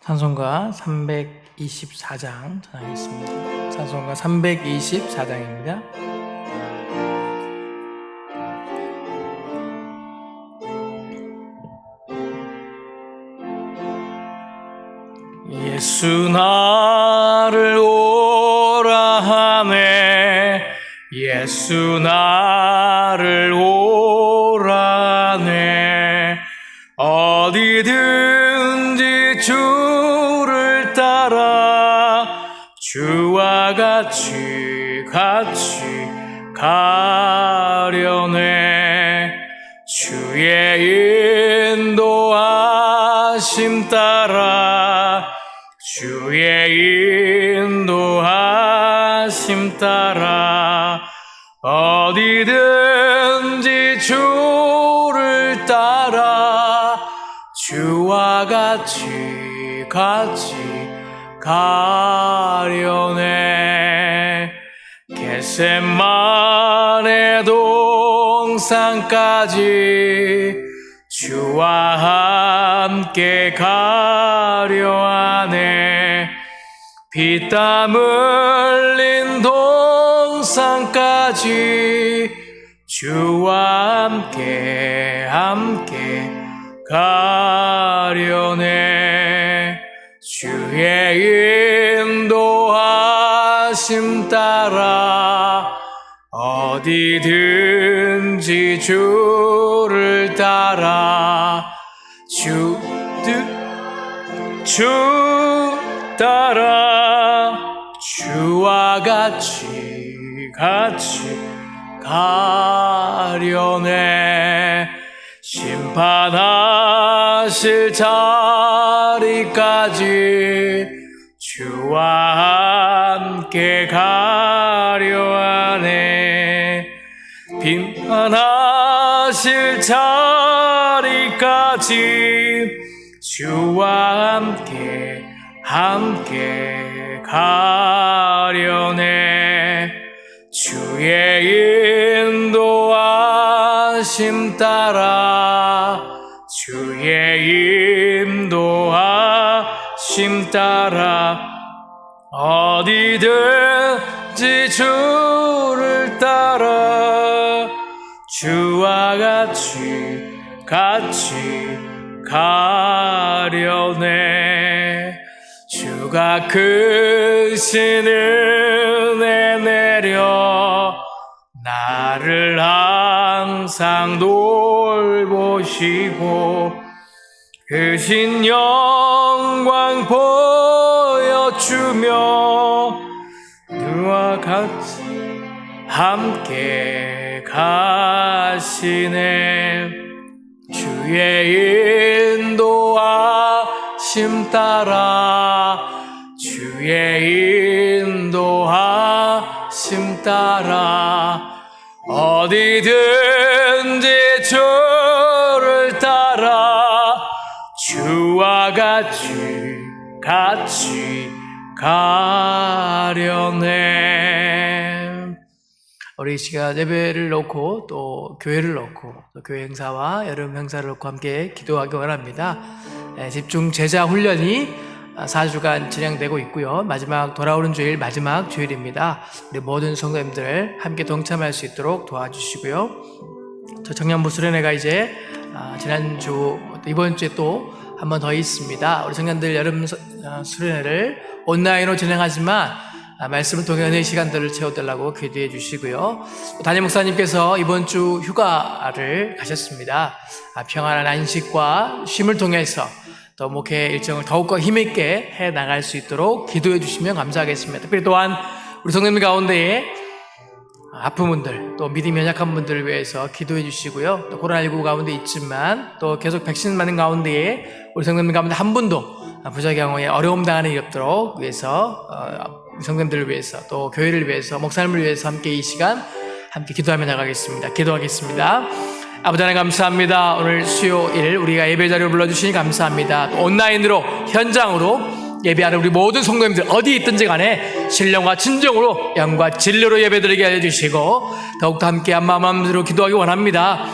찬송가 324장 전하겠습니다. 찬송가 324장입니다. 예수 나를 오라 하네, 예수 나를 오라 하네. 어디든지 주를 따라 주와 같이 가려네. 주의 인도하심 따라, 주의 인도하심 따라 어디든지 주를 따라 주와 같이 가려네. 겟세마네 동산까지 주와 함께 가려 하네. 피땀 흘린 동산까지 주와 함께 가려네. 주의 인도하심 따라 어디든지 주를 따라 주 따라 주와 같이 가려네. 심판하실 자리까지 주와 함께 가려 하네. 심판하실 자리까지 주와 함께 가려네. 주의 인도하심 따라, 주의 인도하심 따라 어디든지 주를 따라 주와 같이 가려네. 주가 크신 은혜 내려 나를 항상 돌보시고 크신 영광 보여주며 누와 같이 함께 가시네. 주의 인도하심 따라, 주의 인도하심 따라 어디든지 주를 따라 주와 같이 가려네. 우리 시간 예배를 놓고 또 교회를 놓고 또 교회 행사와 여름 행사를 놓고 함께 기도하기 원합니다. 집중 제자 훈련이 4주간 진행되고 있고요. 마지막 돌아오는 주일 마지막 주일입니다. 우리 모든 성도님들 함께 동참할 수 있도록 도와주시고요. 저 청년부 수련회가 이제 지난주 이번 주에 또 한 번 더 있습니다. 우리 청년들 여름 수련회를 온라인으로 진행하지만 말씀을 통해 은혜의 시간들을 채워달라고 기도해 주시고요. 담임 목사님께서 이번 주 휴가를 가셨습니다. 평안한 안식과 쉼을 통해서 또 목회 일정을 더욱더 힘있게 해 나갈 수 있도록 기도해 주시면 감사하겠습니다. 특별히 또한 우리 성도님 가운데에 아픈 분들, 또 믿음이 연약한 분들을 위해서 기도해 주시고요. 또 코로나19 가운데 있지만 또 계속 백신 맞는 가운데에 우리 성도님 가운데 한 분도 부작용에 어려움 당하는 일 없도록 위해서 성도님들을 위해서 또 교회를 위해서 목사님을 위해서 함께 이 시간 함께 기도하며 나가겠습니다. 기도하겠습니다. 아버지 하나님 감사합니다. 오늘 수요일 우리가 예배 자리로 불러주시니 감사합니다. 또 온라인으로 현장으로 예배하는 우리 모든 성도님들 어디 있든지 간에 신령과 진정으로 영과 진리로 예배드리게 알려주시고 더욱더 함께 한 마음으로 기도하기 원합니다.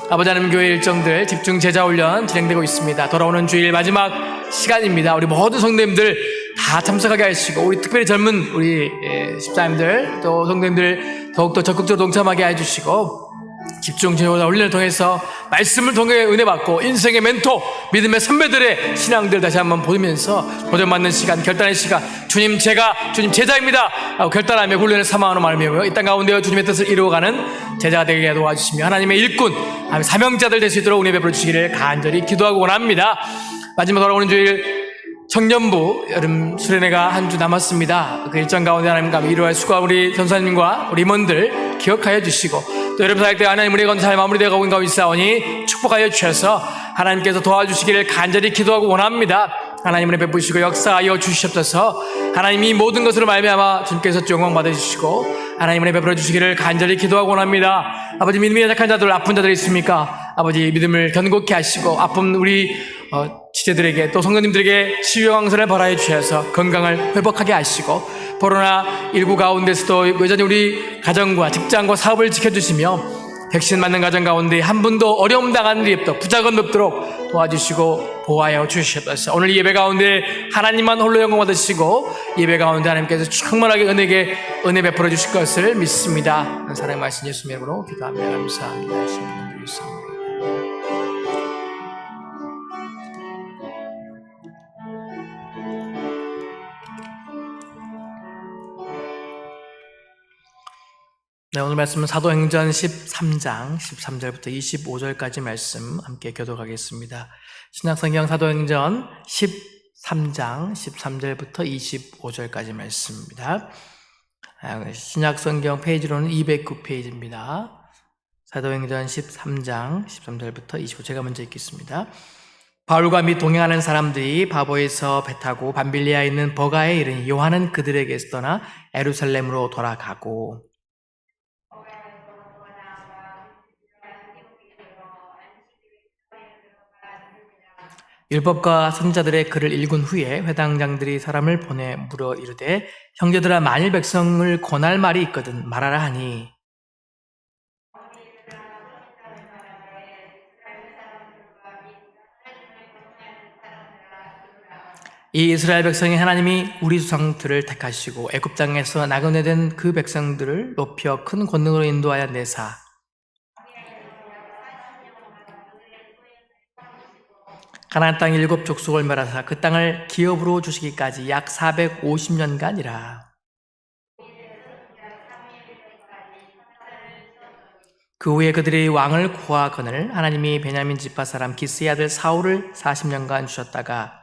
아버지 하나님 교회 일정들 집중 제자 훈련 진행되고 있습니다. 돌아오는 주일 마지막 시간입니다. 우리 모든 성도님들 다 참석하게 하시고, 우리 특별히 젊은 우리 집사님들 또 성도님들 더욱더 적극적으로 동참하게 해주시고, 집중 제호자 훈련을 통해서 말씀을 통해 은혜 받고 인생의 멘토, 믿음의 선배들의 신앙들 다시 한번 보면서 도전받는 시간, 결단의 시간, 주님 제가 주님 제자입니다 하고 결단하며 훈련을 삼아하는 말이며 이 땅 가운데 주님의 뜻을 이루어가는 제자가 되게 도와주시며 하나님의 일꾼, 사명자들 될 수 있도록 은혜 베풀어 주시기를 간절히 기도하고 원합니다. 마지막 돌아오는 주일 청년부 여름 수련회가 한 주 남았습니다. 그 일정 가운데 하나님과 이루어갈 수고와 우리 전사님과 우리 임원들 기억하여 주시고, 또 여러분 사역 때 하나님 우리의 건설 마무리되어 가고 있는 가운데 있사오니 축복하여 주셔서 하나님께서 도와주시기를 간절히 기도하고 원합니다. 하나님 은혜 베푸시고 역사하여 주시옵소서. 하나님이 모든 것으로 말미암아 주님께서 영광 받으시고 하나님 은혜 베풀어 주시기를 간절히 기도하고 원합니다. 아버지, 믿음이 약한 자들, 아픈 자들 있습니까? 아버지, 믿음을 견고케 하시고 아픈 우리 지체들에게 또 성도님들에게 치유 강선을 벌하여 주셔서 건강을 회복하게 하시고, 코로나19 가운데서도 여전히 우리 가정과 직장과 사업을 지켜주시며 백신 맞는 가정 가운데 한 분도 어려움 당하는 일이 없도록 부작은 없도록 도와주시고 보호하여 주시옵소서. 오늘 예배 가운데 하나님만 홀로 영광 받으시고 예배 가운데 하나님께서 충만하게 은혜 베풀어 주실 것을 믿습니다. 사랑의 말씀 예수님 이름으로 기도하며 감사합니다. 예수님 믿습니다. 네, 오늘 말씀은 사도행전 13장 13절부터 25절까지 말씀 함께 교독하겠습니다. 신약성경 사도행전 13장 13절부터 25절까지 말씀입니다. 신약성경 페이지로는 209페이지입니다. 사도행전 13장 13절부터 25절, 제가 먼저 읽겠습니다. 바울과 및 동행하는 사람들이 바보에서 배 타고 밤빌리아에 있는 버가에 이르니 요한은 그들에게서 떠나 예루살렘으로 돌아가고, 율법과 선지자들의 글을 읽은 후에 회당장들이 사람을 보내 물어 이르되, 형제들아, 만일 백성을 권할 말이 있거든 말하라 하니, 이 이스라엘 백성이 하나님이 우리 조상들을 택하시고 애굽 땅에서 나그네된 그 백성들을 높여 큰 권능으로 인도하여 내사 가나안 땅 7 족속을 멸하사 그 땅을 기업으로 주시기까지 약 450년간이라. 그 후에 그들이 왕을 구하거늘 하나님이 베냐민 지파 사람 기스의 아들 사울을 40년간 주셨다가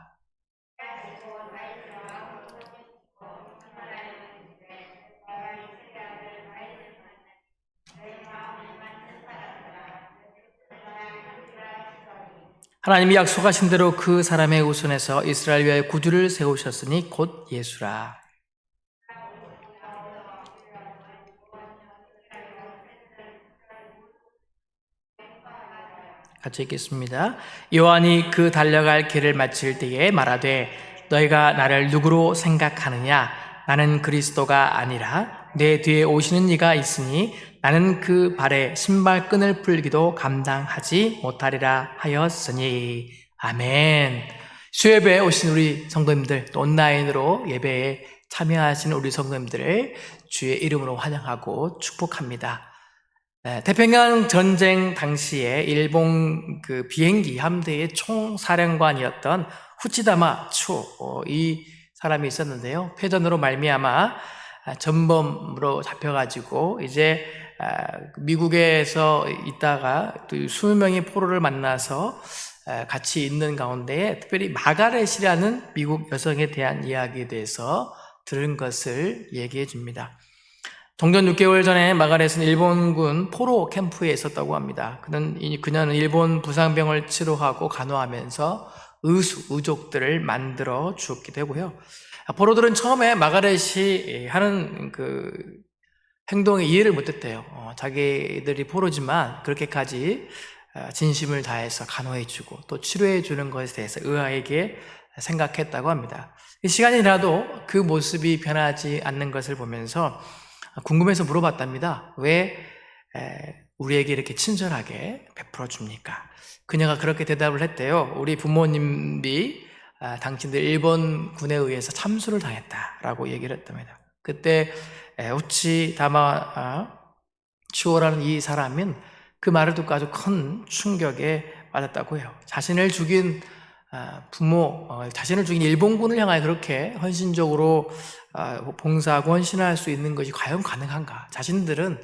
하나님이 약속하신 대로 그 사람의 우선에서 이스라엘 위하여 구주를 세우셨으니 곧 예수라. 같이 읽겠습니다. 요한이 그 달려갈 길을 마칠 때에 말하되, 너희가 나를 누구로 생각하느냐? 나는 그리스도가 아니라 내 뒤에 오시는 이가 있으니 나는 그 발에 신발끈을 풀기도 감당하지 못하리라 하였으니. 아멘. 수예배에 오신 우리 성도님들, 또 온라인으로 예배에 참여하시는 우리 성도님들을 주의 이름으로 환영하고 축복합니다. 태평양 전쟁 당시에 일본 그 비행기 함대의 총사령관이었던 후치다마 추, 이 사람이 있었는데요. 패전으로 말미암아 전범으로 잡혀가지고 이제 미국에서 있다가 또 20명의 포로를 만나서 같이 있는 가운데 특별히 마가렛이라는 미국 여성에 대한 이야기에 대해서 들은 것을 얘기해 줍니다. 정전 6개월 전에 마가렛은 일본군 포로 캠프에 있었다고 합니다. 그녀는 일본 부상병을 치료하고 간호하면서 의족들을 만들어 주었기도 하고요. 포로들은 처음에 마가렛이 하는 그 행동에 이해를 못했대요. 자기들이 포로지만 그렇게까지 진심을 다해서 간호해주고 또 치료해주는 것에 대해서 의아하게 생각했다고 합니다. 시간이 지나도 그 모습이 변하지 않는 것을 보면서 궁금해서 물어봤답니다. 왜 우리에게 이렇게 친절하게 베풀어 줍니까? 그녀가 그렇게 대답을 했대요. 우리 부모님이 당신들 일본군에 의해서 참수를 당했다라고 얘기를 했답니다. 그때 우치다마 추오라는 이 사람은 그 말을 듣고 아주 큰 충격에 맞았다고 해요. 자신을 죽인 자신을 죽인 일본군을 향하여 그렇게 헌신적으로 봉사하고 헌신할 수 있는 것이 과연 가능한가? 자신들은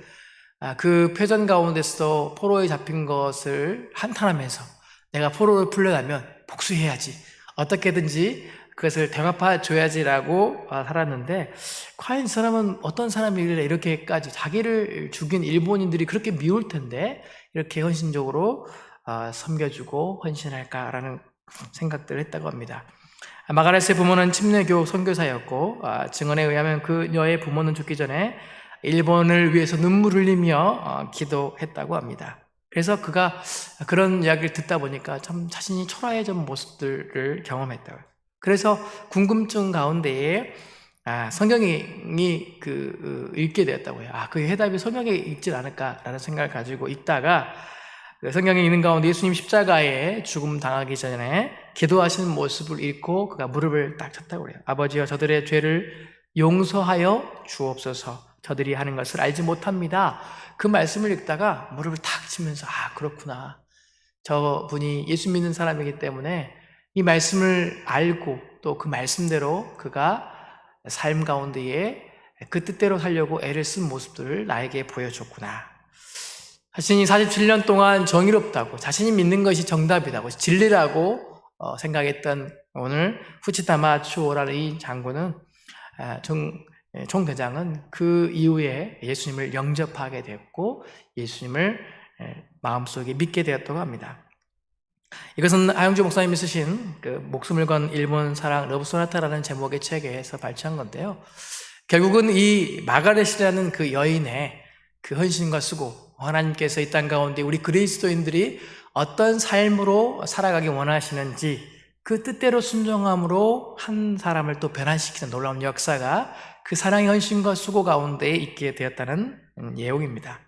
그 패전 가운데서 포로에 잡힌 것을 한탄하면서 내가 포로를 풀려나면 복수해야지, 어떻게든지 그것을 대갚아 줘야지라고 살았는데, 과연 이 사람은 어떤 사람이길래 이렇게까지 자기를 죽인 일본인들이 그렇게 미울 텐데 이렇게 헌신적으로 섬겨주고 헌신할까라는 생각들을 했다고 합니다. 마가렛의 부모는 침례교 선교사였고, 증언에 의하면 그녀의 부모는 죽기 전에 일본을 위해서 눈물을 흘리며 기도했다고 합니다. 그래서 그가 그런 이야기를 듣다 보니까 참 자신이 초라해진 모습들을 경험했다고 해요. 그래서 궁금증 가운데에 성경이 읽게 되었다고 해요. 그 해답이 성경에 있지 않을까라는 생각을 가지고 읽다가 그 성경에 있는 가운데 예수님 십자가에 죽음 당하기 전에 기도하시는 모습을 읽고 그가 무릎을 딱 쳤다고 해요. 아버지여, 저들의 죄를 용서하여 주옵소서. 저들이 하는 것을 알지 못합니다. 그 말씀을 읽다가 무릎을 탁 치면서 그렇구나. 저분이 예수 믿는 사람이기 때문에 이 말씀을 알고 또 그 말씀대로 그가 삶 가운데에 그 뜻대로 살려고 애를 쓴 모습들을 나에게 보여줬구나. 자신이 47년 동안 정의롭다고, 자신이 믿는 것이 정답이라고, 진리라고 생각했던 오늘 후치타마 추오라는 이 장군은, 총대장은 그 이후에 예수님을 영접하게 되었고 예수님을 마음속에 믿게 되었다고 합니다. 이것은 하영주 목사님이 쓰신 그 목숨을 건 일본 사랑 러브소나타라는 제목의 책에서 발췌한 건데요. 결국은 이 마가렛이라는 그 여인의 그 헌신과 수고, 하나님께서 이 땅 가운데 우리 그리스도인들이 어떤 삶으로 살아가기 원하시는지 그 뜻대로 순종함으로 한 사람을 또 변화시키는 놀라운 역사가 그 사랑의 헌신과 수고 가운데 있게 되었다는 예용입니다.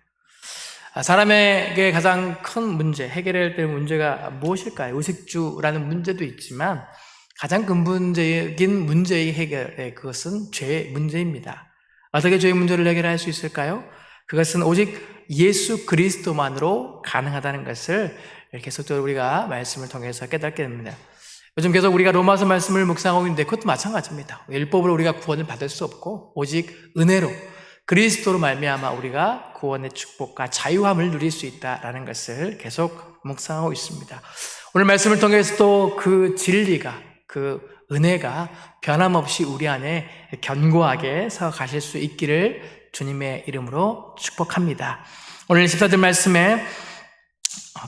사람에게 가장 큰 문제, 해결해야 될 문제가 무엇일까요? 의식주라는 문제도 있지만 가장 근본적인 문제의 해결, 그것은 죄의 문제입니다. 어떻게 죄의 문제를 해결할 수 있을까요? 그것은 오직 예수 그리스도만으로 가능하다는 것을 계속적으로 우리가 말씀을 통해서 깨닫게 됩니다. 요즘 계속 우리가 로마서 말씀을 묵상하고 있는데 그것도 마찬가지입니다. 율법으로 우리가 구원을 받을 수 없고 오직 은혜로 그리스도로 말미암아 우리가 구원의 축복과 자유함을 누릴 수 있다라는 것을 계속 묵상하고 있습니다. 오늘 말씀을 통해서도 그 진리가, 그 은혜가 변함없이 우리 안에 견고하게 서 가실 수 있기를 주님의 이름으로 축복합니다. 오늘 14절 말씀에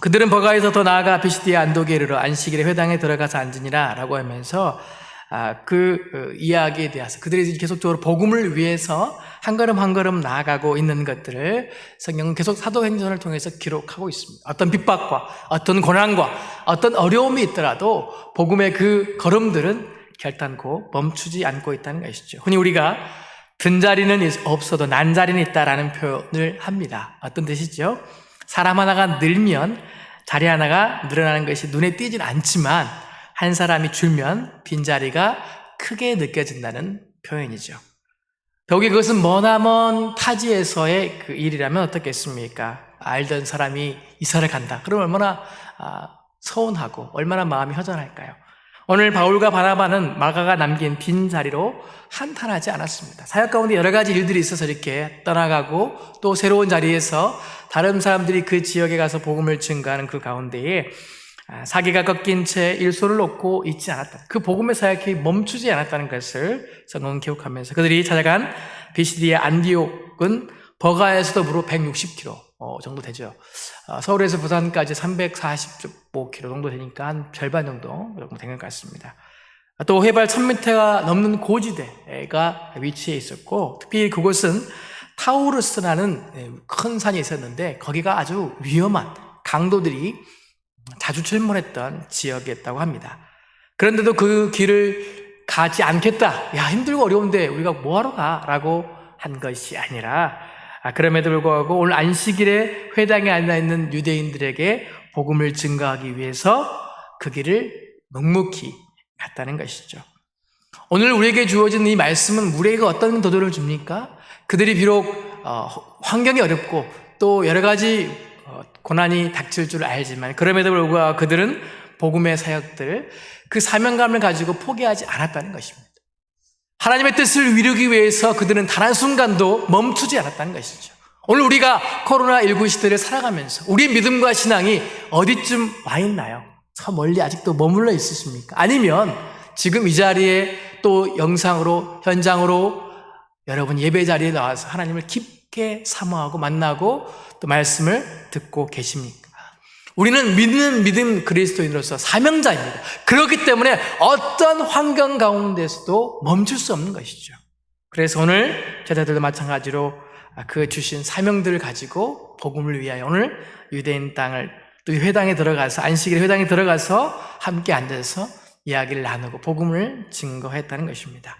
그들은 버가에서 더 나아가 비시디의 안독에 이르러 안식일에 회당에 들어가서 앉으니라 라고 하면서 그 이야기에 대해서 그들이 계속적으로 복음을 위해서 한 걸음 한 걸음 나아가고 있는 것들을 성경은 계속 사도행전을 통해서 기록하고 있습니다. 어떤 핍박과 어떤 고난과 어떤 어려움이 있더라도 복음의 그 걸음들은 결단코 멈추지 않고 있다는 것이죠. 흔히 우리가 든 자리는 없어도 난 자리는 있다라는 표현을 합니다. 어떤 뜻이죠? 사람 하나가 늘면 자리 하나가 늘어나는 것이 눈에 띄진 않지만 한 사람이 줄면 빈자리가 크게 느껴진다는 표현이죠. 더욱이 그것은 머나먼 타지에서의 그 일이라면 어떻겠습니까? 알던 사람이 이사를 간다. 그럼 얼마나 서운하고 얼마나 마음이 허전할까요? 오늘 바울과 바나바는 마가가 남긴 빈자리로 한탄하지 않았습니다. 사역 가운데 여러 가지 일들이 있어서 이렇게 떠나가고 또 새로운 자리에서 다른 사람들이 그 지역에 가서 복음을 증거하는 그 가운데에 사기가 꺾인 채 일소를 놓고 있지 않았다. 그 복음의 사역이 멈추지 않았다는 것을 성경은 기록하면서 그들이 찾아간 비시디의 안디옥은 버가에서도 무려 160km 정도 되죠. 서울에서 부산까지 345km 정도 되니까 한 절반 정도 된 것 같습니다. 또 해발 1000m가 넘는 고지대가 위치해 있었고 특히 그곳은 타우루스라는 큰 산이 있었는데 거기가 아주 위험한 강도들이 자주 출몰했던 지역이었다고 합니다. 그런데도 그 길을 가지 않겠다. 힘들고 어려운데 우리가 뭐하러 가? 라고 한 것이 아니라 그럼에도 불구하고 오늘 안식일에 회당에 앉아있는 유대인들에게 복음을 증거하기 위해서 그 길을 묵묵히 같다는 것이죠. 오늘 우리에게 주어진 이 말씀은 우리에게 어떤 도전을 줍니까? 그들이 비록 환경이 어렵고 또 여러 가지 고난이 닥칠 줄 알지만 그럼에도 불구하고 그들은 복음의 사역들, 그 사명감을 가지고 포기하지 않았다는 것입니다. 하나님의 뜻을 이루기 위해서 그들은 단 한순간도 멈추지 않았다는 것이죠. 오늘 우리가 코로나19 시대를 살아가면서 우리의 믿음과 신앙이 어디쯤 와 있나요? 저 멀리 아직도 머물러 있으십니까? 아니면 지금 이 자리에 또 영상으로, 현장으로 여러분 예배 자리에 나와서 하나님을 깊게 사모하고 만나고 또 말씀을 듣고 계십니까? 우리는 믿는 믿음 그리스도인으로서 사명자입니다. 그렇기 때문에 어떤 환경 가운데서도 멈출 수 없는 것이죠. 그래서 오늘 제자들도 마찬가지로 그 주신 사명들을 가지고 복음을 위하여 오늘 유대인 땅을 또 회당에 들어가서 안식일 회당에 들어가서 함께 앉아서 이야기를 나누고 복음을 증거했다는 것입니다.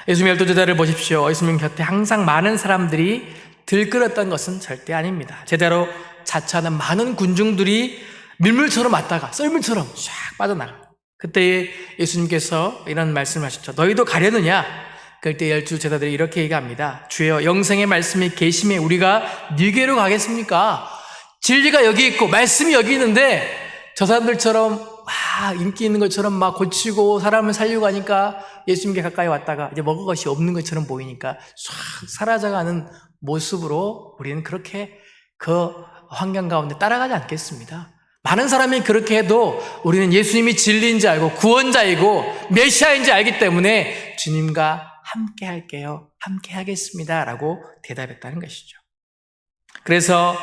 예수님의 12제자를 보십시오. 예수님 곁에 항상 많은 사람들이 들끓었던 것은 절대 아닙니다. 제대로 자처하는 많은 군중들이 밀물처럼 왔다가 썰물처럼 쫙 빠져나가. 그때 예수님께서 이런 말씀을 하셨죠. 너희도 가려느냐? 그때 12제자들이 이렇게 얘기합니다. 주여, 영생의 말씀이 계심에 우리가 네게로 가겠습니까? 진리가 여기 있고 말씀이 여기 있는데 저 사람들처럼 인기 있는 것처럼 막 고치고 사람을 살려고 하니까 예수님께 가까이 왔다가 이제 먹을 것이 없는 것처럼 보이니까 싹 사라져가는 모습으로 우리는 그렇게 그 환경 가운데 따라가지 않겠습니다. 많은 사람이 그렇게 해도 우리는 예수님이 진리인지 알고 구원자이고 메시아인지 알기 때문에 주님과 함께 할게요. 함께 하겠습니다. 라고 대답했다는 것이죠. 그래서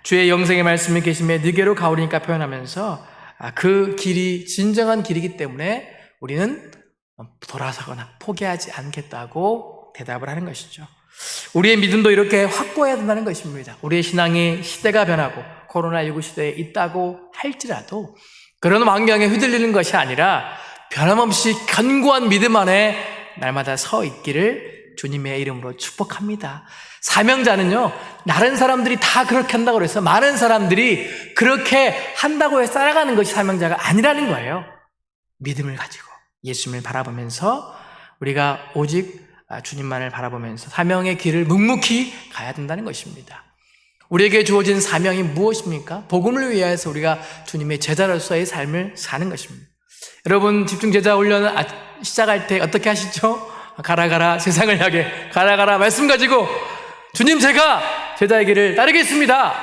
주의 영생의 말씀이 계심에 네게로 가오리니까 표현하면서 그 길이 진정한 길이기 때문에 우리는 돌아서거나 포기하지 않겠다고 대답을 하는 것이죠. 우리의 믿음도 이렇게 확고해야 된다는 것입니다. 우리의 신앙이 시대가 변하고 코로나19 시대에 있다고 할지라도 그런 환경에 휘둘리는 것이 아니라 변함없이 견고한 믿음 안에 날마다 서 있기를 주님의 이름으로 축복합니다. 사명자는요, 다른 사람들이 다 그렇게 한다고 해서 많은 사람들이 그렇게 한다고 해서 따라가는 것이 사명자가 아니라는 거예요. 믿음을 가지고 예수님을 바라보면서 우리가 오직 주님만을 바라보면서 사명의 길을 묵묵히 가야 된다는 것입니다. 우리에게 주어진 사명이 무엇입니까? 복음을 위해서 우리가 주님의 제자로서의 삶을 사는 것입니다. 여러분 집중제자 훈련 시작할 때 어떻게 하시죠? 가라 세상을 향해 가라 말씀 가지고 주님 제가 제자의 길을 따르겠습니다.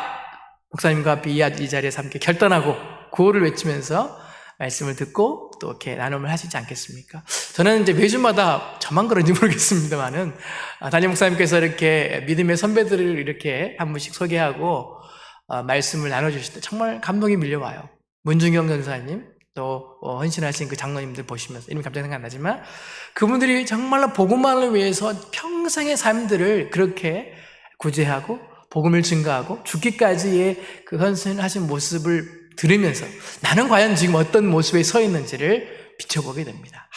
목사님과 이 자리에서 함께 결단하고 구호를 외치면서 말씀을 듣고 또 이렇게 나눔을 하시지 않겠습니까? 저는 이제 매주마다 저만 그런지 모르겠습니다만은 담임 목사님께서 이렇게 믿음의 선배들을 이렇게 한 분씩 소개하고 말씀을 나눠주실 때 정말 감동이 밀려와요. 문중경 전사님 또 헌신하신 그 장로님들 보시면서 이름이 갑자기 생각 안 나지만 그분들이 정말로 복음만을 위해서 평생의 삶들을 그렇게 구제하고 복음을 증거하고 죽기까지의 그 헌신하신 모습을 들으면서 나는 과연 지금 어떤 모습에 서 있는지를 비춰보게 됩니다.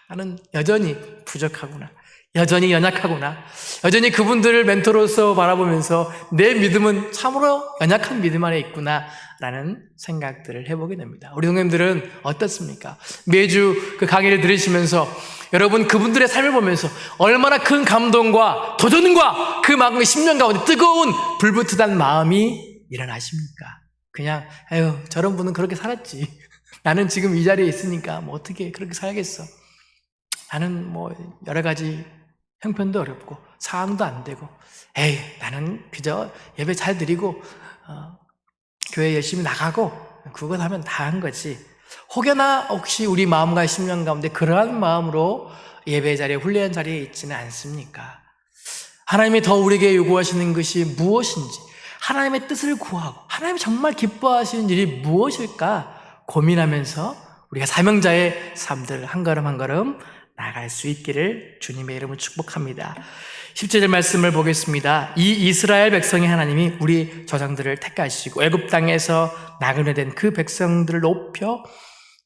나는 여전히 부족하구나. 여전히 연약하구나. 여전히 그분들을 멘토로서 바라보면서 내 믿음은 참으로 연약한 믿음 안에 있구나 라는 생각들을 해보게 됩니다. 우리 동생들은 어떻습니까? 매주 그 강의를 들으시면서 여러분 그분들의 삶을 보면서 얼마나 큰 감동과 도전과 그 마음의 심령 가운데 뜨거운 불붙듯한 마음이 일어나십니까? 그냥 아유 저런 분은 그렇게 살았지. 나는 지금 이 자리에 있으니까 뭐 어떻게 그렇게 살겠어. 나는 뭐 여러 가지 형편도 어렵고 상황도 안 되고 에이 나는 그저 예배 잘 드리고 교회 열심히 나가고 그것 하면 다 한 거지. 혹여나 혹시 우리 마음과 심령 가운데 그러한 마음으로 예배 자리에 훈련 자리에 있지는 않습니까? 하나님이 더 우리에게 요구하시는 것이 무엇인지 하나님의 뜻을 구하고 하나님이 정말 기뻐하시는 일이 무엇일까 고민하면서 우리가 사명자의 삶들을 한 걸음 한 걸음 나아갈 수 있기를 주님의 이름으로 축복합니다. 17절 말씀을 보겠습니다. 이 이스라엘 백성의 하나님이 우리 조상들을 택하시고 애굽 땅에서 나그네된 그 백성들을 높여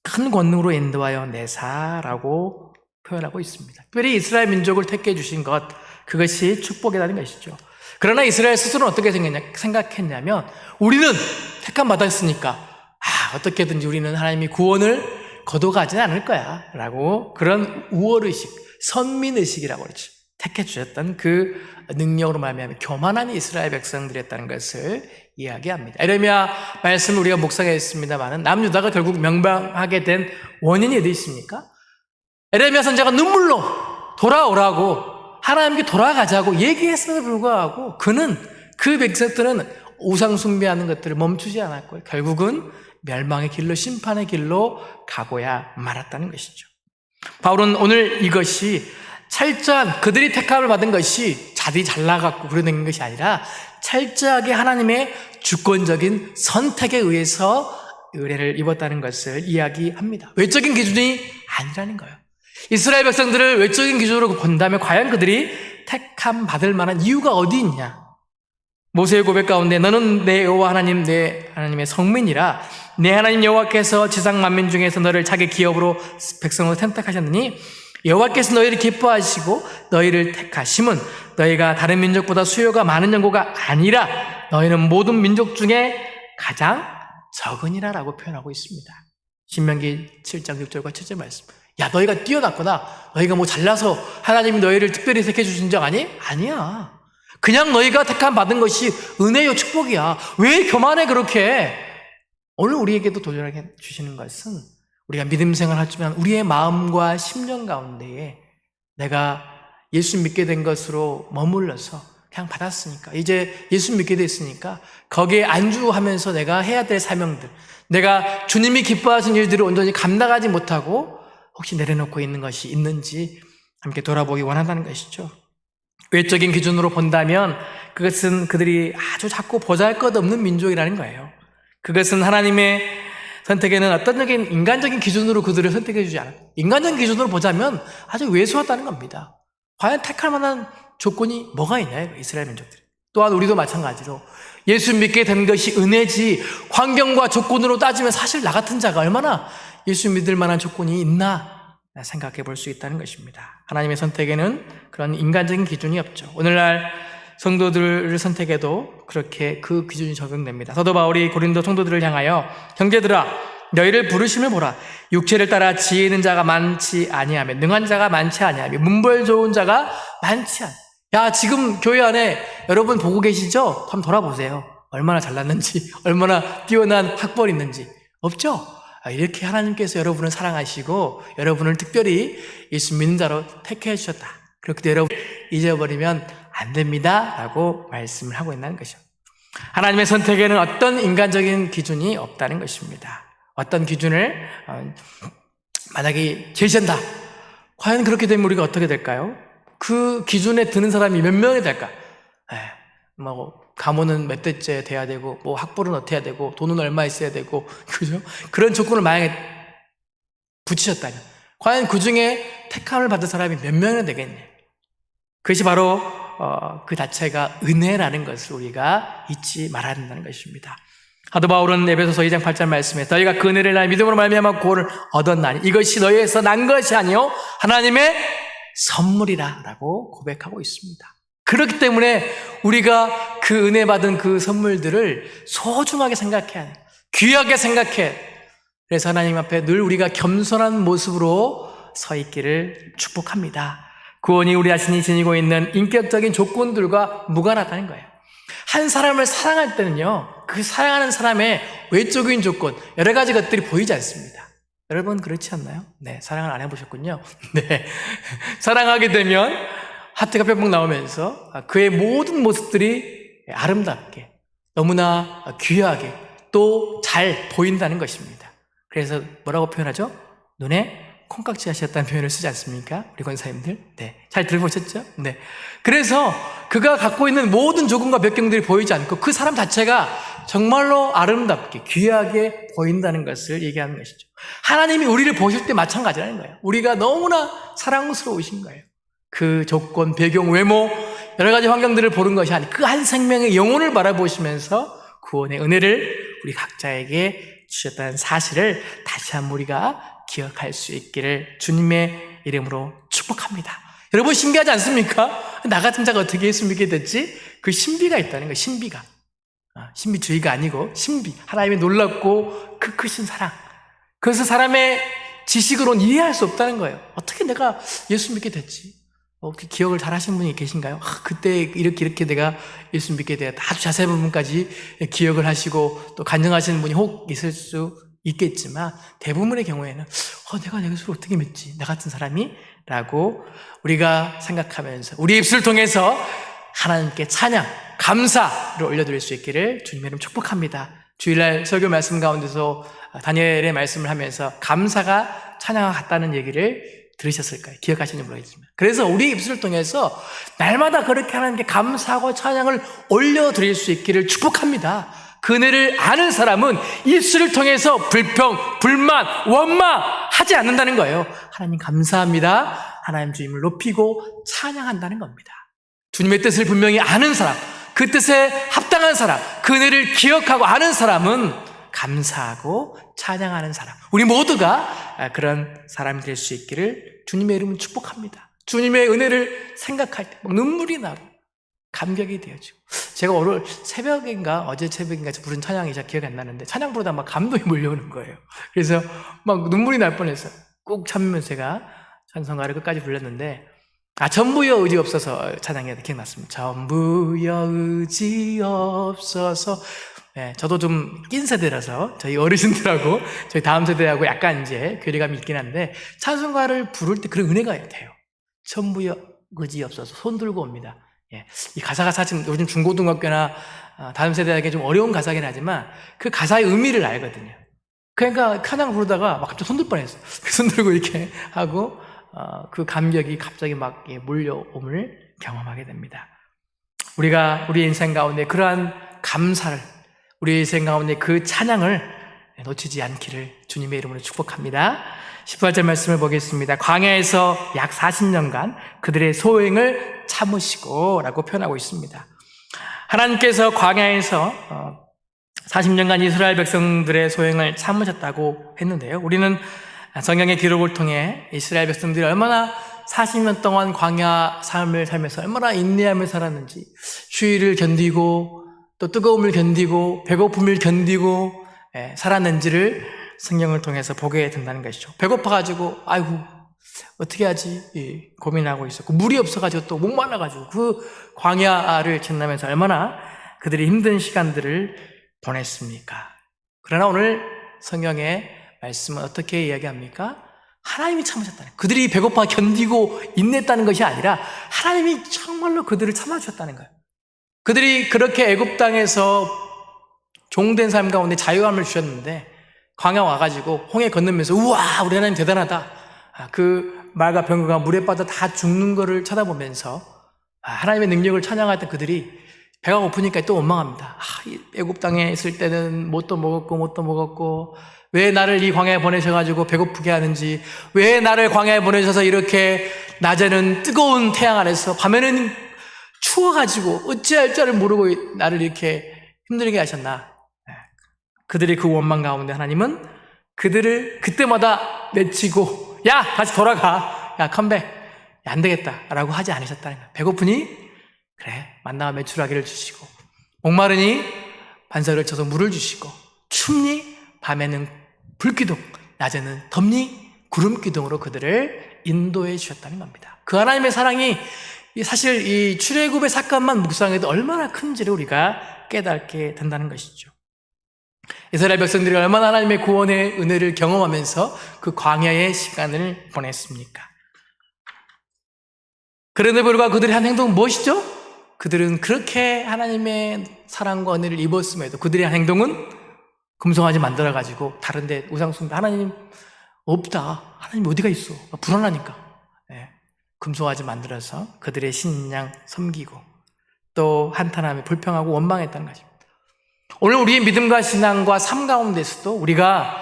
큰 권능으로 인도하여 내사라고 표현하고 있습니다. 특별히 이스라엘 민족을 택해 주신 것, 그것이 축복이라는 것이죠. 그러나 이스라엘 스스로는 어떻게 생각했냐면 우리는 택함 받았으니까 어떻게든지 우리는 하나님이 구원을 거둬가진 않을 거야 라고 그런 우월의식, 선민의식이라고 그러죠. 택해 주셨던 그 능력으로 말미암아 교만한 이스라엘 백성들이었다는 것을 이야기합니다. 에레미야 말씀을 우리가 묵상했습니다만 남유다가 결국 멸망하게 된 원인이 어디 있습니까? 에레미야 선지자가 눈물로 돌아오라고 하나님께 돌아가자고 얘기했음에도 불구하고 그 백성들은 우상 숭배하는 것들을 멈추지 않았고 결국은 멸망의 길로 심판의 길로 가고야 말았다는 것이죠. 바울은 오늘 이것이 철저한 그들이 택함을 받은 것이 자들이 잘나갔고 그러는 것이 아니라 철저하게 하나님의 주권적인 선택에 의해서 의뢰를 입었다는 것을 이야기합니다. 외적인 기준이 아니라는 거예요. 이스라엘 백성들을 외적인 기준으로 본다면 과연 그들이 택함 받을 만한 이유가 어디 있냐? 모세의 고백 가운데 너는 내 여호와 하나님 내 하나님의 성민이라 내 하나님 여호와께서 지상 만민 중에서 너를 자기 기업으로 백성으로 선택하셨느니 여호와께서 너희를 기뻐하시고 너희를 택하심은 너희가 다른 민족보다 수요가 많은 연고가 아니라 너희는 모든 민족 중에 가장 적으니라 라고 표현하고 있습니다. 신명기 7장 6절과 7절 말씀. 야, 너희가 뛰어났구나. 너희가 뭐 잘나서 하나님이 너희를 특별히 택해 주신 적 아니? 아니야. 그냥 너희가 택함 받은 것이 은혜요 축복이야. 왜 교만해 그렇게? 오늘 우리에게도 도전하게 주시는 것은 우리가 믿음 생활하지만 우리의 마음과 심령 가운데에 내가 예수 믿게 된 것으로 머물러서 그냥 받았으니까 이제 예수 믿게 됐으니까 거기에 안주하면서 내가 해야 될 사명들, 내가 주님이 기뻐하신 일들을 온전히 감당하지 못하고 혹시 내려놓고 있는 것이 있는지 함께 돌아보기 원한다는 것이죠. 외적인 기준으로 본다면 그것은 그들이 아주 작고 보잘것없는 민족이라는 거예요. 그것은 하나님의 선택에는 어떤 인간적인 기준으로 그들을 선택해 주지 않아요. 인간적인 기준으로 보자면 아주 왜소하다는 겁니다. 과연 택할 만한 조건이 뭐가 있나요? 이스라엘 민족들이. 또한 우리도 마찬가지로 예수 믿게 된 것이 은혜지 환경과 조건으로 따지면 사실 나 같은 자가 얼마나 예수 믿을 만한 조건이 있나 생각해 볼 수 있다는 것입니다. 하나님의 선택에는 그런 인간적인 기준이 없죠. 오늘날 성도들을 선택해도 그렇게 그 기준이 적용됩니다. 사도 바울이 고린도 성도들을 향하여 형제들아 너희를 부르심을 보라. 육체를 따라 지혜 있는 자가 많지 아니하며 능한 자가 많지 아니하며 문벌 좋은 자가 많지 않아. 야, 지금 교회 안에 여러분 보고 계시죠? 한번 돌아보세요. 얼마나 잘났는지, 얼마나 뛰어난 학벌이 있는지. 없죠? 이렇게 하나님께서 여러분을 사랑하시고 여러분을 특별히 예수 믿는 자로 택해 주셨다. 그렇게 여러분 잊어버리면 안 됩니다 라고 말씀을 하고 있는 것이죠. 하나님의 선택에는 어떤 인간적인 기준이 없다는 것입니다. 어떤 기준을 만약에 제시한다. 과연 그렇게 되면 우리가 어떻게 될까요? 그 기준에 드는 사람이 몇 명이 될까? 가문은 몇 대째 돼야 되고, 뭐 학벌은 어떻게 해야 되고, 돈은 얼마 있어야 되고, 그죠? 그런 조건을 만약에 붙이셨다면, 과연 그 중에 택함을 받은 사람이 몇 명이나 되겠냐? 그것이 바로 그 자체가 은혜라는 것을 우리가 잊지 말아야 된다는 것입니다. 사도 바울은 에베소서 2장 8절 말씀에 너희가 그 은혜를 나의 믿음으로 말미암아 구원을 얻었나니 이것이 너희에서 난 것이 아니요 하나님의 선물이라 라고 고백하고 있습니다. 그렇기 때문에 우리가 그 은혜 받은 그 선물들을 소중하게 생각해야 해요. 귀하게 생각해. 그래서 하나님 앞에 늘 우리가 겸손한 모습으로 서 있기를 축복합니다. 구원이 우리 자신이 지니고 있는 인격적인 조건들과 무관하다는 거예요. 한 사람을 사랑할 때는요, 그 사랑하는 사람의 외적인 조건, 여러 가지 것들이 보이지 않습니다. 여러분 그렇지 않나요? 네, 사랑을 안 해보셨군요. 네, 사랑하게 되면 하트가 뿅뿅 나오면서 그의 모든 모습들이 아름답게, 너무나 귀하게 또 잘 보인다는 것입니다. 그래서 뭐라고 표현하죠? 눈에 콩깍지 하셨다는 표현을 쓰지 않습니까? 우리 권사님들. 네. 잘 들어보셨죠? 네. 그래서 그가 갖고 있는 모든 조건과 백경들이 보이지 않고 그 사람 자체가 정말로 아름답게, 귀하게 보인다는 것을 얘기하는 것이죠. 하나님이 우리를 보실 때 마찬가지라는 거예요. 우리가 너무나 사랑스러우신 거예요. 그 조건, 배경, 외모, 여러 가지 환경들을 보는 것이 아니고 그 한 생명의 영혼을 바라보시면서 구원의 은혜를 우리 각자에게 주셨다는 사실을 다시 한번 우리가 기억할 수 있기를 주님의 이름으로 축복합니다. 여러분 신기하지 않습니까? 나 같은 자가 어떻게 예수 믿게 됐지? 그 신비가 있다는 거예요. 신비가. 신비주의가 아니고 신비. 하나님의 놀랍고 그 크신 사랑. 그래서 사람의 지식으로는 이해할 수 없다는 거예요. 어떻게 내가 예수 믿게 됐지? 기억을 잘 하시는 분이 계신가요? 그때 이렇게 내가 예수 믿게 되었다. 아주 자세한 부분까지 기억을 하시고 또 간증하시는 분이 혹 있을 수 있겠지만 대부분의 경우에는 내가 예수를 어떻게 믿지? 나 같은 사람이? 라고 우리가 생각하면서 우리 입술을 통해서 하나님께 찬양, 감사를 올려드릴 수 있기를 주님의 이름 축복합니다. 주일날 설교 말씀 가운데서 다니엘의 말씀을 하면서 감사가 찬양과 같다는 얘기를 들으셨을까요? 기억하시는지 모르겠지만. 그래서 우리 입술을 통해서 날마다 그렇게 하나님께 감사하고 찬양을 올려드릴 수 있기를 축복합니다. 그 은혜를 아는 사람은 입술을 통해서 불평, 불만, 원망하지 않는다는 거예요. 하나님 감사합니다. 하나님 주님을 높이고 찬양한다는 겁니다. 주님의 뜻을 분명히 아는 사람, 그 뜻에 합당한 사람, 그 은혜를 기억하고 아는 사람은 감사하고 찬양하는 사람, 우리 모두가 그런 사람이 될 수 있기를 주님의 이름으로 축복합니다. 주님의 은혜를 생각할 때 눈물이 나고 감격이 되어지고, 제가 오늘 새벽인가 어제 새벽인가 부른 찬양이 잘 기억이 안 나는데 찬양 부르다 막 감동이 몰려오는 거예요. 그래서 막 눈물이 날 뻔했어요. 꾹 참으면서 제가 찬송가를 끝까지 불렀는데, 전부여 의지 없어서 찬양이 기억났습니다. 전부여 의지 없어서. 저도 좀 낀 세대라서 저희 어르신들하고 저희 다음 세대하고 약간 이제 괴리감이 있긴 한데, 찬송가를 부를 때 그런 은혜가 돼요. 전부여 의지 없어서 손 들고 옵니다. 이 가사가 사실 요즘 중고등학교나 다음 세대에게 좀 어려운 가사긴 하지만 그 가사의 의미를 알거든요. 그러니까 찬양 부르다가 막 갑자기 손 들 뻔했어. 손 들고 이렇게 하고 그 감격이 갑자기 막 몰려옴을 경험하게 됩니다. 우리가 우리 인생 가운데 그러한 감사를, 우리 인생 가운데 그 찬양을 놓치지 않기를 주님의 이름으로 축복합니다. 18절 말씀을 보겠습니다. 광야에서 약 40년간 그들의 소행을 참으시고 라고 표현하고 있습니다. 하나님께서 광야에서 40년간 이스라엘 백성들의 소행을 참으셨다고 했는데요. 우리는 성경의 기록을 통해 이스라엘 백성들이 얼마나 40년 동안 광야 삶을 살면서 얼마나 인내하며 살았는지, 추위를 견디고 또 뜨거움을 견디고 배고픔을 견디고 살았는지를 성경을 통해서 보게 된다는 것이죠. 배고파가지고 아이고 어떻게 하지 고민하고 있었고, 물이 없어가지고 또 목말라가지고 그 광야를 지나면서 얼마나 그들이 힘든 시간들을 보냈습니까? 그러나 오늘 성경의 말씀은 어떻게 이야기합니까? 하나님이 참으셨다는, 그들이 배고파 견디고 인내했다는 것이 아니라 하나님이 정말로 그들을 참아주셨다는 거예요. 그들이 그렇게 애굽 땅에서 종된 삶 가운데 자유함을 주셨는데 광야 와가지고 홍해 건너면서 우와 우리 하나님 대단하다, 그 말과 병거가 물에 빠져 다 죽는 거를 쳐다보면서 하나님의 능력을 찬양했던 그들이 배가 고프니까 또 원망합니다. 애굽 땅에 있을 때는 뭣도 먹었고 왜 나를 이 광야에 보내셔가지고 배고프게 하는지, 왜 나를 광야에 보내셔서 이렇게 낮에는 뜨거운 태양 아래서 밤에는 추워가지고 어찌할 줄을 모르고 나를 이렇게 힘들게 하셨나. 그들의 그 원망 가운데 하나님은 그들을 그때마다 내치고 야 다시 돌아가, 야 컴백, 야, 안 되겠다 라고 하지 않으셨다는 거예요. 배고프니 그래 만나와 메추라기를 주시고, 목마르니 반석을 쳐서 물을 주시고, 춥니 밤에는 불기둥, 낮에는 덥니 구름기둥으로 그들을 인도해 주셨다는 겁니다. 그 하나님의 사랑이 사실 이 출애굽의 사건만 묵상해도 얼마나 큰지를 우리가 깨닫게 된다는 것이죠. 이스라엘 백성들이 얼마나 하나님의 구원의 은혜를 경험하면서 그 광야의 시간을 보냈습니까? 그런데 불구하고 그들이 한 행동은 무엇이죠? 그들은 그렇게 하나님의 사랑과 은혜를 입었음에도 그들의 한 행동은 금송아지 만들어가지고 다른데 우상숭배, 하나님 없다, 하나님 어디가 있어, 불안하니까 금송아지 만들어서 그들의 신양 섬기고 또 한탄하며 불평하고 원망했다는 것입니다. 오늘 우리의 믿음과 신앙과 삶 가운데서도 우리가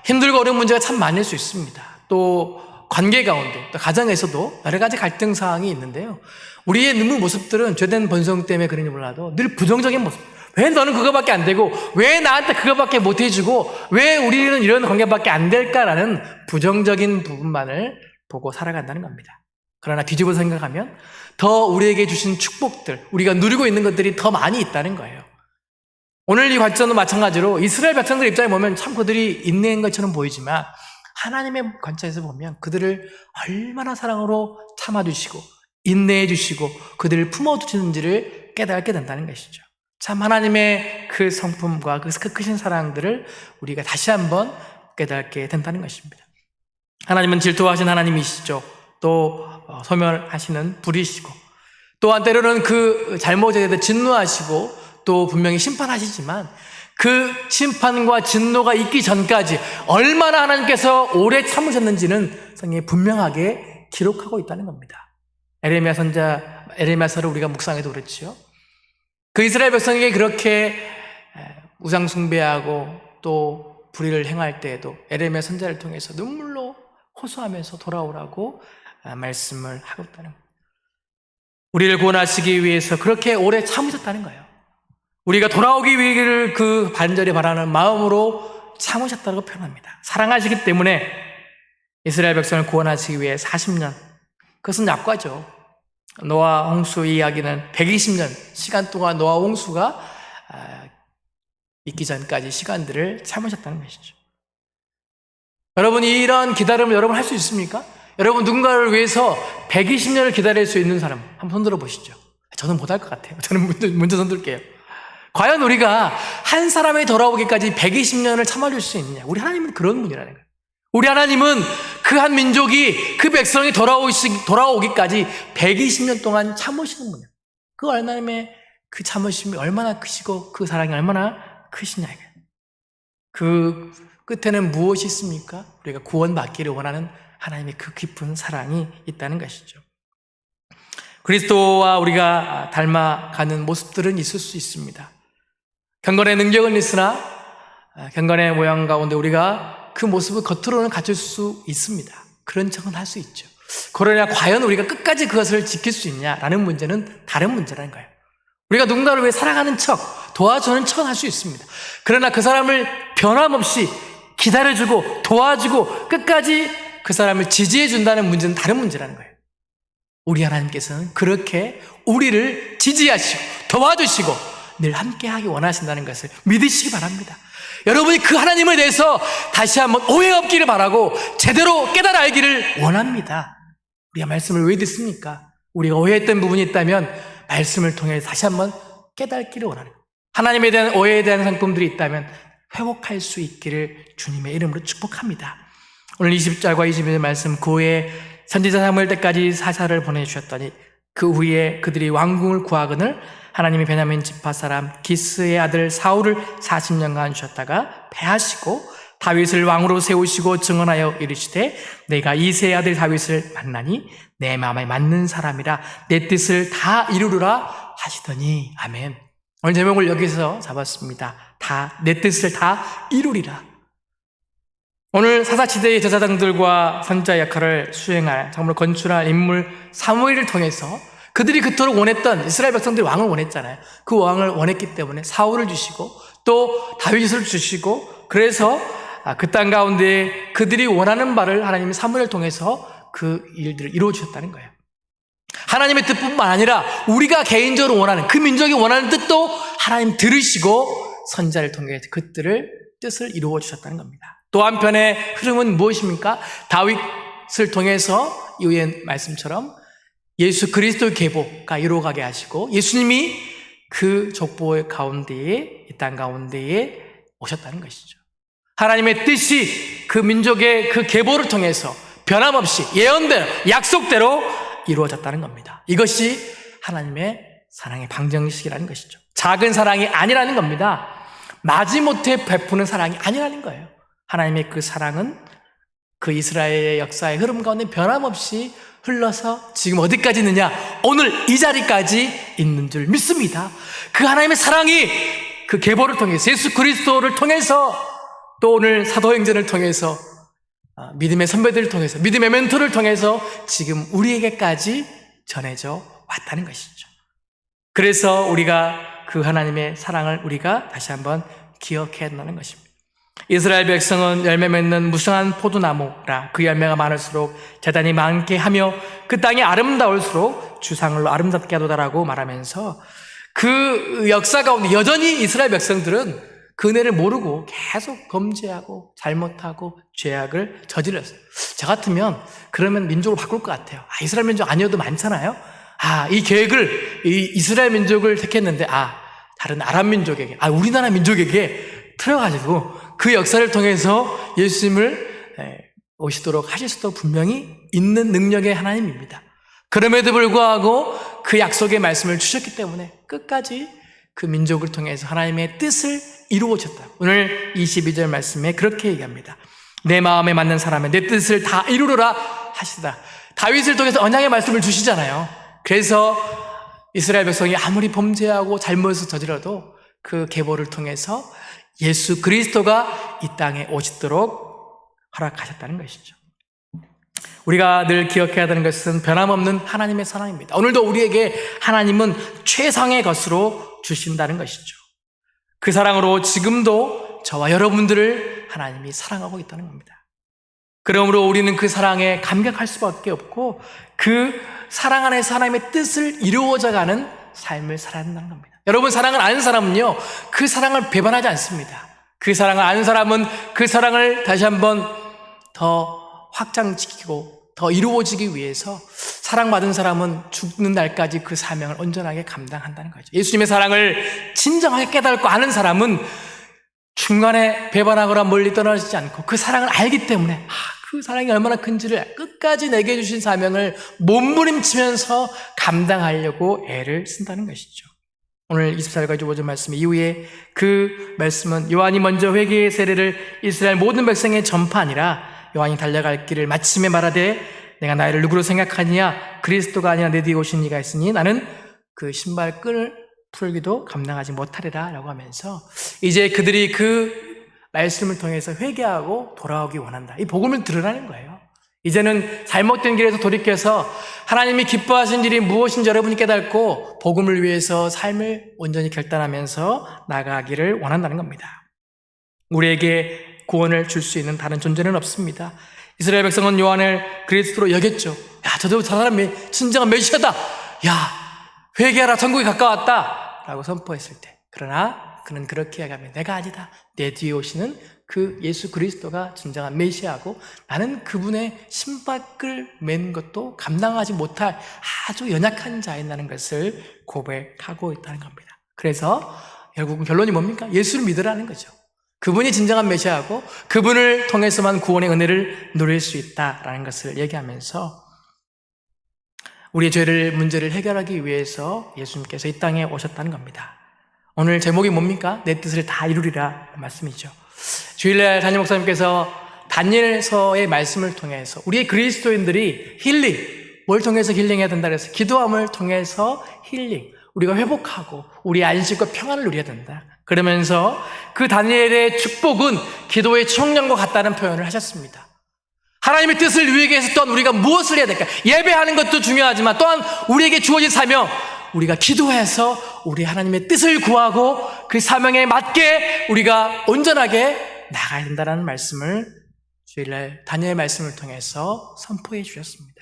힘들고 어려운 문제가 참 많을 수 있습니다. 또 관계 가운데, 또 가정에서도 여러 가지 갈등 사항이 있는데요. 우리의 너무 모습들은 죄된 본성 때문에 그런지 몰라도 늘 부정적인 모습. 왜 너는 그거밖에 안 되고, 왜 나한테 그거밖에 못 해주고, 왜 우리는 이런 관계밖에 안 될까라는 부정적인 부분만을 보고 살아간다는 겁니다. 그러나 뒤집어 생각하면 더 우리에게 주신 축복들, 우리가 누리고 있는 것들이 더 많이 있다는 거예요. 오늘 이 관점도 마찬가지로 이스라엘 백성들 입장에 보면 참 그들이 인내인 것처럼 보이지만 하나님의 관점에서 보면 그들을 얼마나 사랑으로 참아주시고 인내해 주시고 그들을 품어주시는지를 깨닫게 된다는 것이죠. 참 하나님의 그 성품과 그 크신 사랑들을 우리가 다시 한번 깨닫게 된다는 것입니다. 하나님은 질투하신 하나님이시죠. 또 소멸하시는 불이시고, 또한 때로는 그 잘못에 대해 진노하시고 또 분명히 심판하시지만 그 심판과 진노가 있기 전까지 얼마나 하나님께서 오래 참으셨는지는 성경에 분명하게 기록하고 있다는 겁니다. 에레미야 선자, 에레미야서를 우리가 묵상해도 그렇지요. 그 이스라엘 백성에게 그렇게 우상 숭배하고 또 불의를 행할 때에도 에레미야 선자를 통해서 눈물로 호소하면서 돌아오라고 말씀을 하고 있다는 거예요. 우리를 구원하시기 위해서 그렇게 오래 참으셨다는 거예요. 우리가 돌아오기 위기를 그 반절에 바라는 마음으로 참으셨다고 표현합니다. 사랑하시기 때문에 이스라엘 백성을 구원하시기 위해 40년, 그것은 약과죠. 노아 홍수 이야기는 120년 시간 동안 노아 홍수가 있기 전까지 시간들을 참으셨다는 것이죠. 여러분, 이런 기다림을 여러분 할 수 있습니까? 여러분, 누군가를 위해서 120년을 기다릴 수 있는 사람 한번 손 들어보시죠. 저는 못할 것 같아요. 저는 먼저 손 들게요. 과연 우리가 한 사람이 돌아오기까지 120년을 참아줄 수 있느냐? 우리 하나님은 그런 분이라는 거예요. 우리 하나님은 그 한 민족이, 그 백성이 돌아오기까지 120년 동안 참으시는 분이에요. 그 하나님의 그 참으심이 얼마나 크시고 그 사랑이 얼마나 크시냐. 그 끝에는 무엇이 있습니까? 우리가 구원받기를 원하는 하나님의 그 깊은 사랑이 있다는 것이죠. 그리스도와 우리가 닮아가는 모습들은 있을 수 있습니다. 경건의 능력은 있으나 경건의 모양 가운데 우리가 그 모습을 겉으로는 갖출 수 있습니다. 그런 척은 할 수 있죠. 그러나 과연 우리가 끝까지 그것을 지킬 수 있냐라는 문제는 다른 문제라는 거예요. 우리가 누군가를 위해 사랑하는 척, 도와주는 척은 할 수 있습니다. 그러나 그 사람을 변함없이 기다려주고 도와주고 끝까지 그 사람을 지지해준다는 문제는 다른 문제라는 거예요. 우리 하나님께서는 그렇게 우리를 지지하시고 도와주시고 늘 함께하기 원하신다는 것을 믿으시기 바랍니다. 여러분이 그 하나님에 대해서 다시 한번 오해 없기를 바라고 제대로 깨달아 알기를 원합니다. 우리가 말씀을 왜 듣습니까? 우리가 오해했던 부분이 있다면 말씀을 통해 다시 한번 깨닫기를 원하는 거예요. 하나님에 대한 오해에 대한 상품들이 있다면 회복할 수 있기를 주님의 이름으로 축복합니다. 오늘 20절과 21절 말씀, 그 후에 선지자 사무엘 때까지 사사를 보내주셨더니 그 후에 그들이 왕궁을 구하거늘 하나님이 베냐민 지파 사람 기스의 아들 사울을 40년간 주셨다가 패하시고 다윗을 왕으로 세우시고 증언하여 이르시되 내가 이새의 아들 다윗을 만나니 내 마음에 맞는 사람이라 내 뜻을 다 이루리라 하시더니. 아멘. 오늘 제목을 여기서 잡았습니다. 내 뜻을 다 이루리라. 오늘 사사시대의 제사장들과 선지자 역할을 수행할 정말 건축할 인물 사무엘을 통해서 그들이 그토록 원했던 이스라엘 백성들이 왕을 원했잖아요. 그 왕을 원했기 때문에 사울을 주시고 또 다윗을 주시고, 그래서 그 땅 가운데 그들이 원하는 바를 하나님이 사무엘을 통해서 그 일들을 이루어 주셨다는 거예요. 하나님의 뜻뿐만 아니라 우리가 개인적으로 원하는, 그 민족이 원하는 뜻도 하나님 들으시고 선지자를 통해 그들을 뜻을 이루어 주셨다는 겁니다. 또 한편의 흐름은 무엇입니까? 다윗을 통해서 이후의 말씀처럼 예수 그리스도의 계보가 이루어가게 하시고 예수님이 그 족보의 가운데에, 이 땅 가운데에 오셨다는 것이죠. 하나님의 뜻이 그 민족의 그 계보를 통해서 변함없이 예언대로, 약속대로 이루어졌다는 겁니다. 이것이 하나님의 사랑의 방정식이라는 것이죠. 작은 사랑이 아니라는 겁니다. 마지못해 베푸는 사랑이 아니라는 거예요. 하나님의 그 사랑은 그 이스라엘의 역사의 흐름 가운데 변함없이 흘러서 지금 어디까지 있느냐? 오늘 이 자리까지 있는 줄 믿습니다. 그 하나님의 사랑이 그 계보를 통해서, 예수 그리스도를 통해서, 또 오늘 사도행전을 통해서, 믿음의 선배들을 통해서, 믿음의 멘토를 통해서 지금 우리에게까지 전해져 왔다는 것이죠. 그래서 우리가 그 하나님의 사랑을 우리가 다시 한번 기억해야 한다는 것입니다. 이스라엘 백성은 열매 맺는 무성한 포도나무라 그 열매가 많을수록 재단이 많게 하며 그 땅이 아름다울수록 주상을 아름답게 하도다라고 말하면서 그 역사 가운데 여전히 이스라엘 백성들은 그 은혜를 모르고 계속 범죄하고 잘못하고 죄악을 저질렀어요. 저 같으면 그러면 민족을 바꿀 것 같아요. 이스라엘 민족 아니어도 많잖아요. 이 계획을 이 이스라엘 민족을 택했는데 다른 아랍 민족에게 우리나라 민족에게 틀어가지고 그 역사를 통해서 예수님을 오시도록 하실 수도 분명히 있는 능력의 하나님입니다. 그럼에도 불구하고 그 약속의 말씀을 주셨기 때문에 끝까지 그 민족을 통해서 하나님의 뜻을 이루어졌다. 오늘 22절 말씀에 그렇게 얘기합니다. 내 마음에 맞는 사람은 내 뜻을 다 이루리라 하시다. 다윗을 통해서 언약의 말씀을 주시잖아요. 그래서 이스라엘 백성이 아무리 범죄하고 잘못을 저질러도 그 계보를 통해서 예수 그리스도가 이 땅에 오시도록 허락하셨다는 것이죠. 우리가 늘 기억해야 되는 것은 변함없는 하나님의 사랑입니다. 오늘도 우리에게 하나님은 최상의 것으로 주신다는 것이죠. 그 사랑으로 지금도 저와 여러분들을 하나님이 사랑하고 있다는 겁니다. 그러므로 우리는 그 사랑에 감격할 수밖에 없고 그 사랑 안에서 하나님의 뜻을 이루어져가는 삶을 살아야 한다는 겁니다. 여러분, 사랑을 아는 사람은요, 그 사랑을 배반하지 않습니다. 그 사랑을 아는 사람은 그 사랑을 다시 한번 더 확장시키고 더 이루어지기 위해서 사랑받은 사람은 죽는 날까지 그 사명을 온전하게 감당한다는 거죠. 예수님의 사랑을 진정하게 깨닫고 아는 사람은 중간에 배반하거나 멀리 떠나지 않고 그 사랑을 알기 때문에 그 사랑이 얼마나 큰지를 끝까지 내게 주신 사명을 몸부림치면서 감당하려고 애를 쓴다는 것이죠. 오늘 24절과 25절 말씀 이후에 그 말씀은 요한이 먼저 회개의 세례를 이스라엘 모든 백성에 전파하니라. 요한이 달려갈 길을 마침에 말하되 내가 나이를 누구로 생각하느냐 그리스도가 아니라 내 뒤에 오신 이가 있으니 나는 그 신발끈을 풀기도 감당하지 못하리라 라고 하면서 이제 그들이 그 말씀을 통해서 회개하고 돌아오기 원한다. 이 복음을 들으라는 거예요. 이제는 잘못된 길에서 돌이켜서 하나님이 기뻐하신 일이 무엇인지 여러분이 깨닫고 복음을 위해서 삶을 온전히 결단하면서 나가기를 원한다는 겁니다. 우리에게 구원을 줄 수 있는 다른 존재는 없습니다. 이스라엘 백성은 요한을 그리스도로 여겼죠. 저 사람이 진정한 메시아다. 회개하라, 천국이 가까웠다 라고 선포했을 때, 그러나 그는 그렇게 얘기하면 내가 아니다. 내 뒤에 오시는 그 예수 그리스도가 진정한 메시아고 나는 그분의 신발을 맨 것도 감당하지 못할 아주 연약한 자인다는 것을 고백하고 있다는 겁니다. 그래서 결국은 결론이 뭡니까? 예수를 믿으라는 거죠. 그분이 진정한 메시아고 그분을 통해서만 구원의 은혜를 누릴 수 있다라는 것을 얘기하면서 우리의 죄를 문제를 해결하기 위해서 예수님께서 이 땅에 오셨다는 겁니다. 오늘 제목이 뭡니까? 내 뜻을 다 이루리라 말씀이죠. 주일날 담임 목사님께서 다니엘서의 말씀을 통해서 우리의 그리스도인들이 힐링, 뭘 통해서 힐링해야 된다 그래서 기도함을 통해서 힐링, 우리가 회복하고 우리 안식과 평안을 누려야 된다. 그러면서 그 다니엘의 축복은 기도의 청량과 같다는 표현을 하셨습니다. 하나님의 뜻을 위하기 위해서 또한 우리가 무엇을 해야 될까? 예배하는 것도 중요하지만 또한 우리에게 주어진 사명, 우리가 기도해서 우리 하나님의 뜻을 구하고 그 사명에 맞게 우리가 온전하게 나가야 된다는 말씀을 주일날 다니엘 말씀을 통해서 선포해 주셨습니다.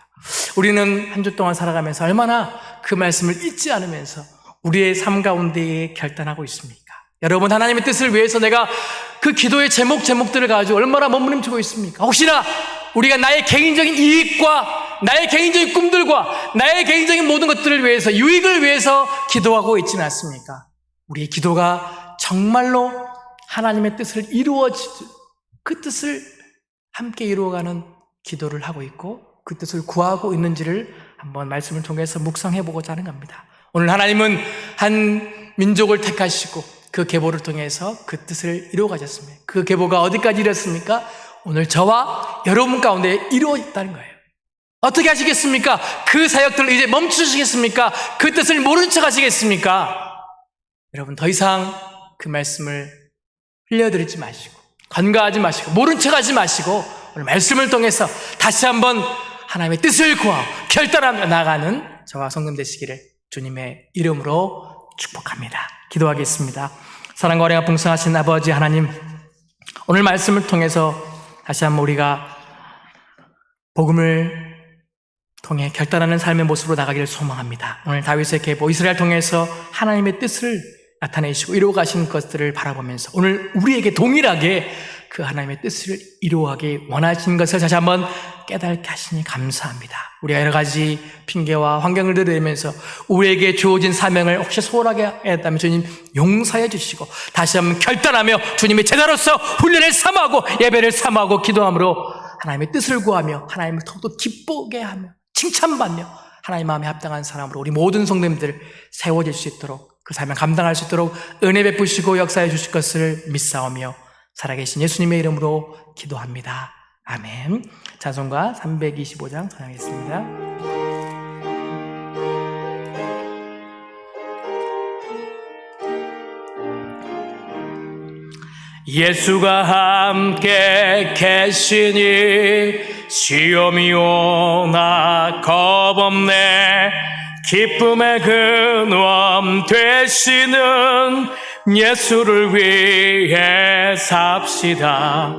우리는 한 주 동안 살아가면서 얼마나 그 말씀을 잊지 않으면서 우리의 삶 가운데에 결단하고 있습니까? 여러분, 하나님의 뜻을 위해서 내가 그 기도의 제목들을 가지고 얼마나 몸부림치고 있습니까? 혹시나 우리가 나의 개인적인 이익과 나의 개인적인 꿈들과 나의 개인적인 모든 것들을 위해서 유익을 위해서 기도하고 있지는 않습니까? 우리의 기도가 정말로 하나님의 뜻을 그 뜻을 함께 이루어가는 기도를 하고 있고 그 뜻을 구하고 있는지를 한번 말씀을 통해서 묵상해보고자 하는 겁니다. 오늘 하나님은 한 민족을 택하시고 그 계보를 통해서 그 뜻을 이루어가셨습니다. 그 계보가 어디까지 이뤘습니까? 오늘 저와 여러분 가운데 이루어졌다는 거예요. 어떻게 하시겠습니까? 그 사역들을 이제 멈추시겠습니까? 그 뜻을 모른 척 하시겠습니까? 여러분, 더 이상 그 말씀을 흘려드리지 마시고 간과하지 마시고 모른 척 하지 마시고 오늘 말씀을 통해서 다시 한번 하나님의 뜻을 구하고 결단하며 나가는 저와 성금 되시기를 주님의 이름으로 축복합니다. 기도하겠습니다. 사랑과 은혜가 풍성하신 아버지 하나님, 오늘 말씀을 통해서 다시 한번 우리가 복음을 통해 결단하는 삶의 모습으로 나가기를 소망합니다. 오늘 다윗의 계보 이스라엘 통해서 하나님의 뜻을 나타내시고 이루어 가신 것들을 바라보면서 오늘 우리에게 동일하게 그 하나님의 뜻을 이루어가기 원하시는 것을 다시 한번 깨닫게 하시니 감사합니다. 우리가 여러 가지 핑계와 환경을 들으면서 우리에게 주어진 사명을 혹시 소홀하게 했다면 주님 용서해 주시고 다시 한번 결단하며 주님의 제자로서 훈련을 삼하고 예배를 삼하고 기도함으로 하나님의 뜻을 구하며 하나님을 더욱더 기쁘게 하며 칭찬받며 하나님 마음에 합당한 사람으로 우리 모든 성도님들 세워질 수 있도록 그 사명 감당할 수 있도록 은혜 베푸시고 역사해 주실 것을 믿사오며 살아계신 예수님의 이름으로 기도합니다. 아멘. 찬송가 325장 찬양하겠습니다. 예수가 함께 계시니 시험이 오나 겁없네. 기쁨의 근원 되시는 예수를 위해 삽시다.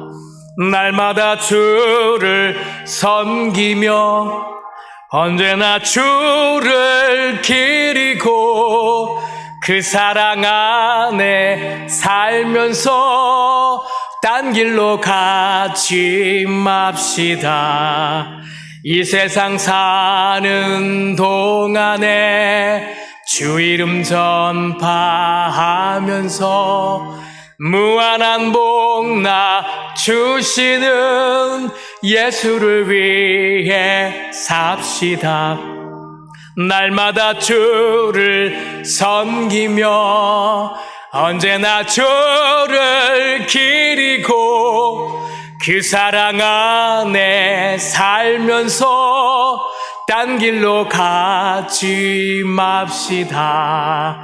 날마다 주를 섬기며 언제나 주를 기리고 그 사랑 안에 살면서 딴 길로 가지 맙시다. 이 세상 사는 동안에 주 이름 전파하면서 무한한 복나 주시는 예수를 위해 삽시다. 날마다 주를 섬기며 언제나 주를 기리고 그 사랑 안에 살면서 딴 길로 가지 맙시다.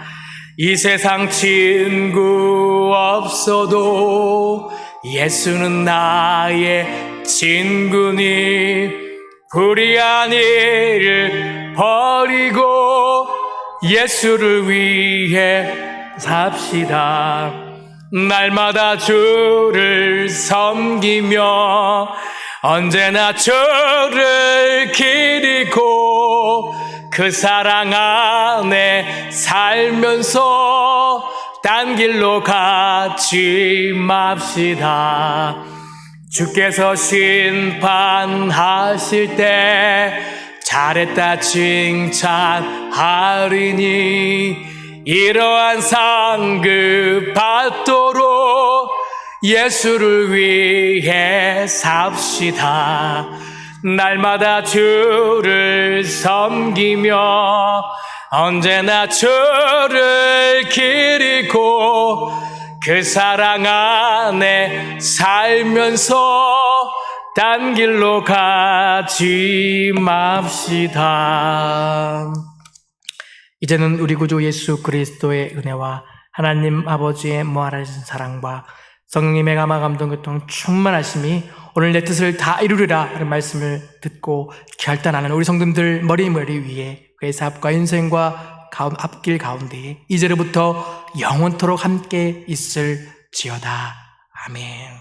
이 세상 친구 없어도 예수는 나의 친구니 불의한 일을 버리고 예수를 위해 삽시다. 날마다 주를 섬기며 언제나 주를 기리고 그 사랑 안에 살면서 딴 길로 가지 맙시다. 주께서 심판하실 때 잘했다 칭찬하리니 이러한 상급 받도록 예수를 위해 삽시다. 날마다 주를 섬기며 언제나 주를 기리고 그 사랑 안에 살면서 딴 길로 가지 맙시다. 이제는 우리 구주 예수 그리스도의 은혜와 하나님 아버지의 무한하신 사랑과 성령님의 감화 감동 교통 충만하심이 오늘 내 뜻을 다 이루리라 하는 말씀을 듣고 결단하는 우리 성도님들 머리 위에 그의 사업과 인생과 앞길 가운데에 이제로부터 영원토록 함께 있을지어다. 아멘.